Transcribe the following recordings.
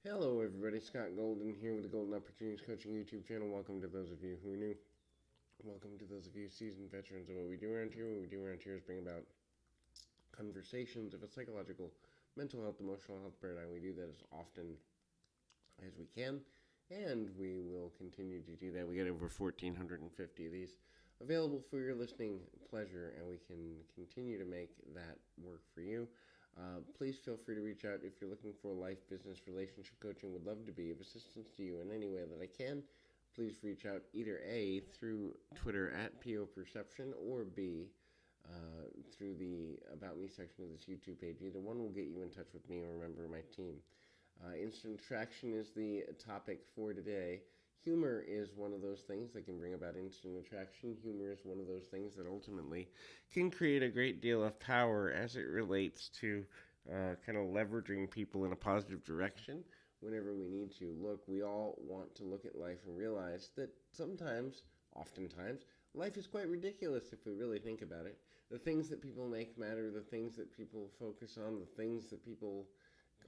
Hello, everybody. Scott Golden here with the Golden Opportunities Coaching YouTube channel. Welcome to those of you who are new. Welcome to those of you seasoned veterans of what we do around here. What we do around here is bring about conversations of a psychological, mental health, emotional health paradigm. We do that as often as we can, and we will continue to do that. We got over 1,450 of these available for your listening pleasure, and we can continue to make that work for you. Please feel free to reach out if you're looking for life, business, relationship coaching. Would love to be of assistance to you in any way that I can. Please reach out either A, through Twitter at PO Perception, or B, through the About Me section of this YouTube page. Either one will get you in touch with me or a member of my team. Instant attraction is the topic for today. Humor is one of those things that can bring about instant attraction. Humor is one of those things that ultimately can create a great deal of power as it relates to kind of leveraging people in a positive direction whenever we need to. Look, we all want to look at life and realize that sometimes, oftentimes, life is quite ridiculous if we really think about it. The things that people make matter, the things that people focus on, the things that people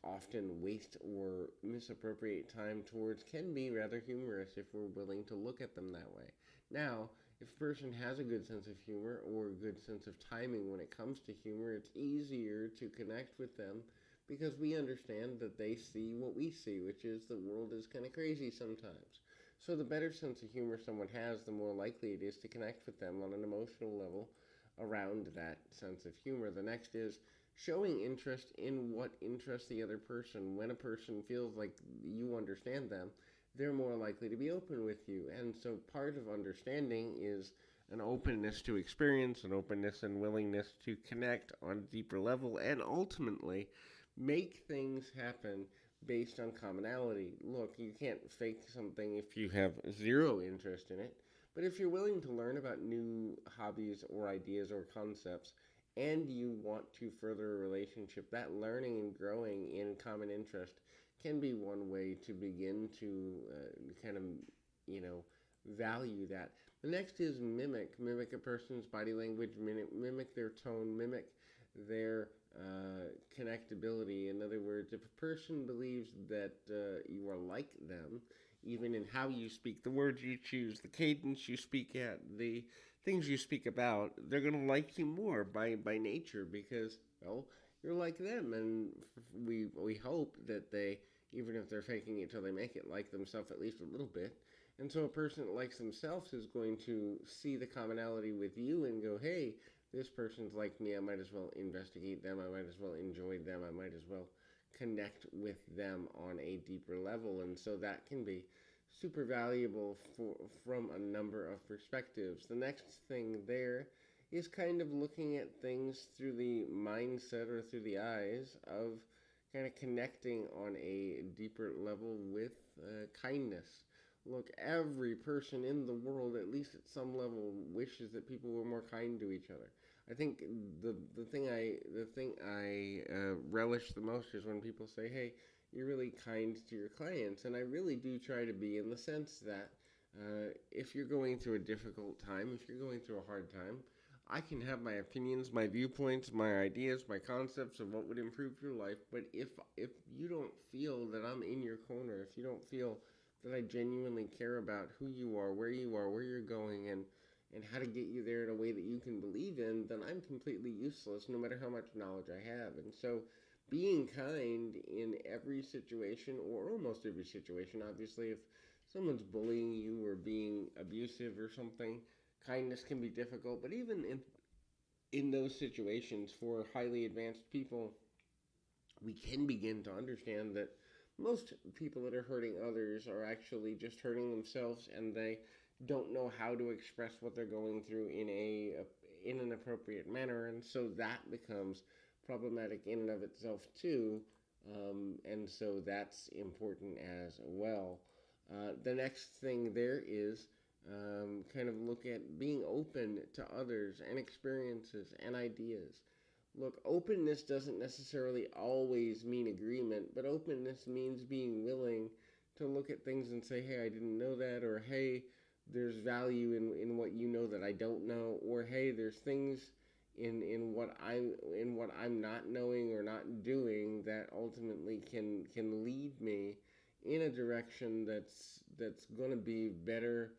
often waste or misappropriate time towards can be rather humorous if we're willing to look at them that way. Now, if a person has a good sense of humor or a good sense of timing when it comes to humor, it's easier to connect with them because we understand that they see what we see, which is the world is kind of crazy sometimes. So, the better sense of humor someone has, the more likely it is to connect with them on an emotional level around that sense of humor. The next is showing interest in what interests the other person. When a person feels like you understand them, they're more likely to be open with you. And so part of understanding is an openness to experience, an openness and willingness to connect on a deeper level, and ultimately make things happen based on commonality. Look, you can't fake something if you have zero interest in it, but if you're willing to learn about new hobbies or ideas or concepts, and you want to further a relationship, that learning and growing in common interest can be one way to begin to kind of, you know, value that. The next is mimic. Mimic a person's body language, mimic their tone, mimic their connectability. In other words, if a person believes that you are like them, even in how you speak, the words you choose, the cadence you speak at, the things you speak about, they're going to like you more by nature because, well, you're like them. And we hope that they, even if they're faking it till they make it, like themselves at least a little bit. And so a person that likes themselves is going to see the commonality with you and go, hey, this person's like me. I might as well investigate them. I might as well enjoy them. I might as well connect with them on a deeper level. And so that can be super valuable from a number of perspectives. The next thing there is kind of looking at things through the mindset or through the eyes of kind of connecting on a deeper level with kindness. Look, every person in the world, at least at some level, wishes that people were more kind to each other. I think the thing I relish the most is when people say, "Hey, you're really kind to your clients," and I really do try to be in the sense that if you're going through a difficult time, if you're going through a hard time, I can have my opinions, my viewpoints, my ideas, my concepts of what would improve your life. But if you don't feel that I'm in your corner, if you don't feel that I genuinely care about who you are, where you're going, and how to get you there in a way that you can believe in, then I'm completely useless no matter how much knowledge I have. And so being kind in every situation, or almost every situation, obviously, if someone's bullying you or being abusive or something, kindness can be difficult. But even in those situations, for highly advanced people, we can begin to understand that most people that are hurting others are actually just hurting themselves, and they don't know how to express what they're going through in an appropriate manner, and so that becomes problematic in and of itself too. And so that's important as well. The next thing there is kind of look at being open to others and experiences and ideas. Look, openness doesn't necessarily always mean agreement, but openness means being willing to look at things and say, hey, I didn't know that, or hey, there's value in what you know that I don't know, or hey, there's things in what I'm not knowing or not doing that ultimately can lead me in a direction that's going to be better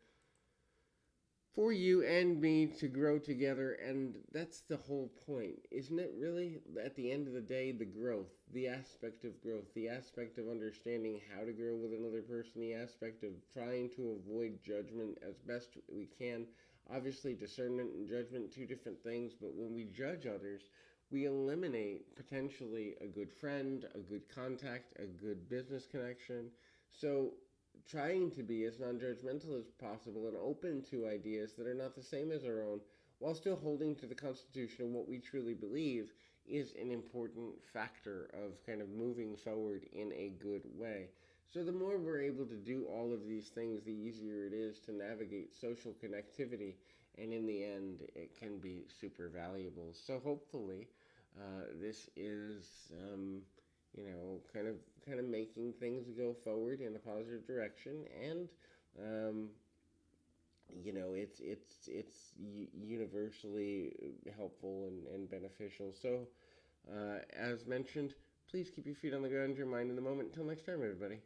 for you and me to grow together. And that's the whole point, isn't it? Really, at the end of the day, the growth, the aspect of growth, the aspect of understanding how to grow with another person, the aspect of trying to avoid judgment as best we can. Obviously, discernment and judgment, two different things, but when we judge others, we eliminate potentially a good friend, a good contact, a good business connection. So trying to be as non-judgmental as possible and open to ideas that are not the same as our own, while still holding to the Constitution and what we truly believe, is an important factor of kind of moving forward in a good way. So the more we're able to do all of these things, the easier it is to navigate social connectivity, and in the end, it can be super valuable. So hopefully, this is kind of making things go forward in a positive direction, and um, it's universally helpful and beneficial. So, as mentioned, please keep your feet on the ground, your mind in the moment. Until next time, everybody.